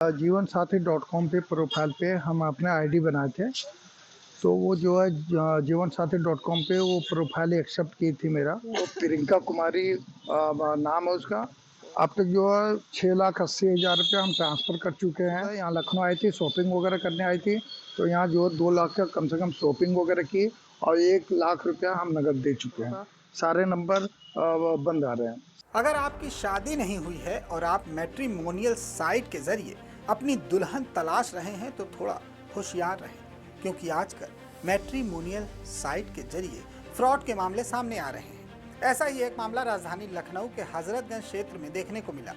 जीवन साथी dot com पे प्रोफाइल पे हम अपने आईडी बनाए थे। तो वो जो है जीवन साथी डॉट कॉम पे वो प्रोफाइल एक्सेप्ट की थी मेरा। वो प्रियंका कुमारी नाम है उसका। अब तक जो है 6,80,000 रुपया हम ट्रांसफ़र कर चुके हैं। यहाँ लखनऊ आई थी, शॉपिंग वगैरह करने आई थी। तो यहाँ जो है 2 लाख का कम से कम शॉपिंग वगैरह की और 1 लाख रुपया हम नगद दे चुके हैं। सारे नंबर बंद आ रहे हैं। अगर आपकी शादी नहीं हुई है और आप मैट्रिमोनियल साइट के जरिए अपनी दुल्हन तलाश रहे हैं तो थोड़ा होशियार रहें, क्योंकि आजकल मैट्रिमोनियल साइट के जरिए फ्रॉड के मामले सामने आ रहे हैं। ऐसा ही एक मामला राजधानी लखनऊ के हजरतगंज क्षेत्र में देखने को मिला,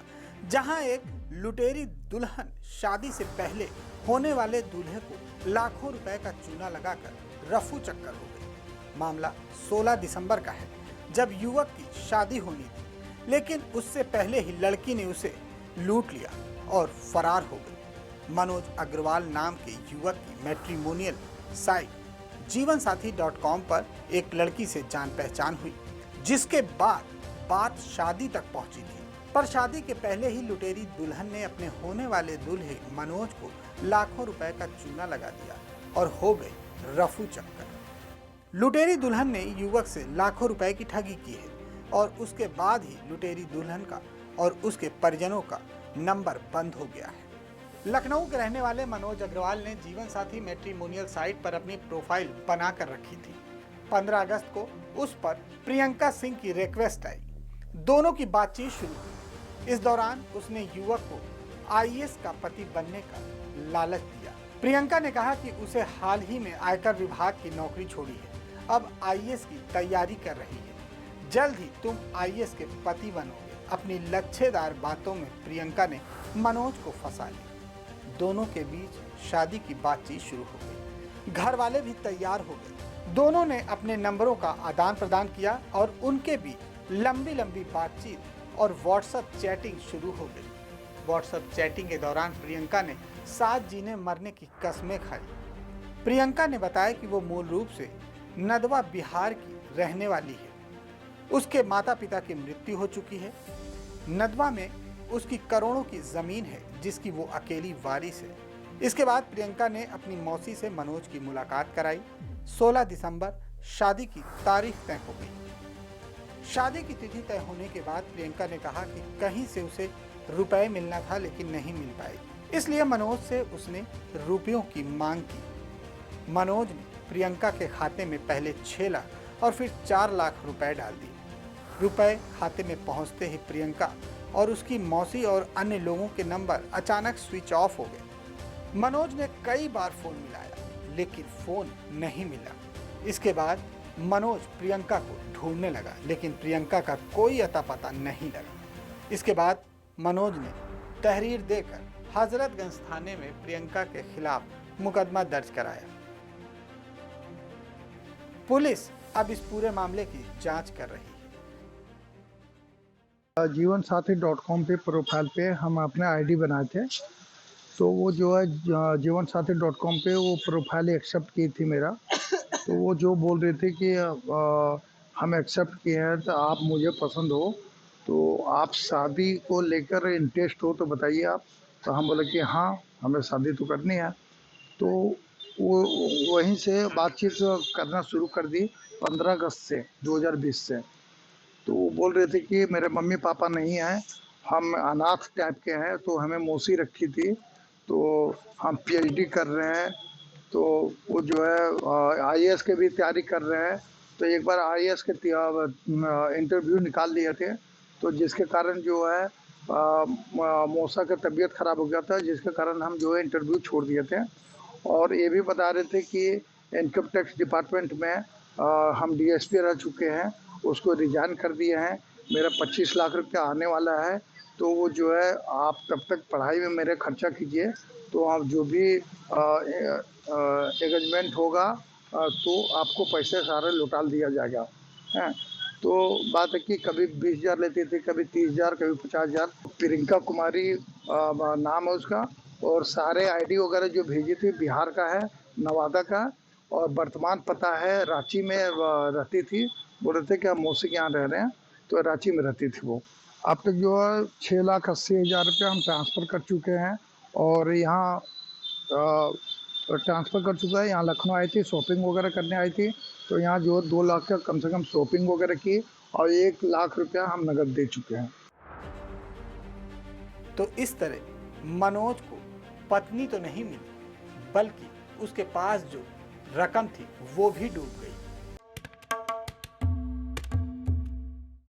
जहां एक लुटेरी दुल्हन शादी से पहले होने वाले दूल्हे को लाखों रुपए का चूना लगाकर रफू चक्कर हो गई। मामला 16 दिसंबर का है, जब युवक की शादी होनी थी, लेकिन उससे पहले ही लड़की ने उसे लूट लिया और फरार हो गई। मनोज अग्रवाल नाम के युवक की मैट्रिमोनियल साइट जीवनसाथी.com पर एक लड़की से जान पहचान हुई, जिसके बाद बात शादी तक पहुंची थी। पर शादी के पहले ही लुटेरी दुल्हन ने अपने होने वाले दूल्हे मनोज को लाखों रुपए का चूना लगा दिया और हो गई रफू चक्कर। लुटेरी दुल्हन ने युवक से लाखों रुपए की ठगी की है और उसके बाद ही लुटेरी दुल्हन का और उसके परिजनों का नंबर बंद हो गया है। लखनऊ के रहने वाले मनोज अग्रवाल ने जीवन साथी मैट्रिमोनियल साइट पर अपनी प्रोफाइल बनाकर रखी थी। 15 अगस्त को उस पर प्रियंका सिंह की रिक्वेस्ट आई। दोनों की बातचीत शुरू हुई। इस दौरान उसने युवक को आईएएस का पति बनने का लालच दिया। प्रियंका ने कहा कि उसे हाल ही में आयकर विभाग की नौकरी छोड़ी है, अब आईएएस की तैयारी कर रही है, जल्द ही तुम आईएएस के पति बनोगे। अपनी लच्छेदार बातों में प्रियंका ने मनोज को फंसा लिया। दोनों के बीच शादी की बातचीत शुरू हो गई। घर वाले भी तैयार हो गए। दोनों ने अपने नंबरों का आदान प्रदान किया और उनके बीच लंबी लंबी बातचीत और व्हाट्सएप चैटिंग शुरू हो गई। व्हाट्सएप चैटिंग के दौरान प्रियंका ने साथ जीने मरने की कस्में खाई। प्रियंका ने बताया कि वो मूल रूप से नदवा बिहार की रहने वाली है। उसके माता पिता की मृत्यु हो चुकी है। नदवा में उसकी करोड़ों की जमीन है, जिसकी वो अकेली वारिस है। इसके बाद प्रियंका ने अपनी मौसी से मनोज की मुलाकात कराई। 16 दिसंबर शादी की तारीख तय हो गई। शादी की तिथि तय होने के बाद प्रियंका ने कहा कि कहीं से उसे रुपए मिलना था, लेकिन नहीं मिल पाए, इसलिए मनोज से उसने रुपयों की मांग की। मनोज ने प्रियंका के खाते में पहले 6 लाख और फिर 4 लाख रुपए डाल दिए। रुपए खाते में पहुंचते ही प्रियंका और उसकी मौसी और अन्य लोगों के नंबर अचानक स्विच ऑफ हो गए। मनोज ने कई बार फोन मिलाया, लेकिन फोन नहीं मिला। इसके बाद मनोज प्रियंका को ढूंढने लगा, लेकिन प्रियंका का कोई अता पता नहीं लगा। इसके बाद मनोज ने तहरीर देकर हजरतगंज थाने में प्रियंका के खिलाफ मुकदमा दर्ज कराया। पुलिस अब इस पूरे मामले की जांच कर रही है। जीवन साथी डॉट कॉम पे प्रोफाइल पे हम अपने आईडी बनाए थे। तो वो जो है जीवन साथी डॉट कॉम पे वो प्रोफाइल एक्सेप्ट की थी मेरा। तो वो जो बोल रहे थे कि हम एक्सेप्ट किए हैं, तो आप मुझे पसंद हो, तो आप शादी को लेकर इंटरेस्ट हो तो बताइए आप। तो हम बोले कि हाँ, हमें शादी तो करनी है। तो वो वहीं से बातचीत करना शुरू कर दी 15 अगस्त से 2020 से। तो वो बोल रहे थे कि मेरे मम्मी पापा नहीं हैं, हम अनाथ टाइप के हैं, तो हमें मौसी रखी थी, तो हम पीएचडी कर रहे हैं, तो वो जो है आईएएस के भी तैयारी कर रहे हैं। तो एक बार आईएएस के इंटरव्यू निकाल लिए थे, तो जिसके कारण जो है मौसा का तबीयत ख़राब हो गया था, जिसके कारण हम जो है इंटरव्यू छोड़ दिए थे। और ये भी बता रहे थे कि इनकम टैक्स डिपार्टमेंट में हम डीएसपी रह चुके हैं, उसको रिजाइन कर दिए हैं। मेरा 25 लाख रुपया आने वाला है, तो वो जो है आप तब तक पढ़ाई में मेरे खर्चा कीजिए, तो आप जो भी एंगेजमेंट होगा तो आपको पैसे सारे लौटा दिया जाएगा। हैं, तो बात है कि कभी 20,000 लेती थी, कभी 30,000, कभी 50,000। प्रियंका कुमारी नाम है उसका, और सारे आईडी वगैरह जो भेजी थी बिहार का है, नवादा का, और वर्तमान पता है रांची में रहती थी। बोल रहे थे कि हम मौसी के यहाँ रह रहे हैं, तो रांची में रहती थी वो। अब तक जो है 6,80,000 रुपया हम ट्रांसफ़र कर चुके हैं और यहाँ ट्रांसफ़र कर चुका है। यहाँ लखनऊ आई थी, शॉपिंग वगैरह करने आई थी, तो यहाँ जो 2 लाख का कम से कम शॉपिंग वगैरह की और 1 लाख रुपया हम नकद दे चुके हैं। तो इस तरह मनोज को पत्नी तो नहीं मिली, बल्कि उसके पास जो रकम थी वो भी डूब गई।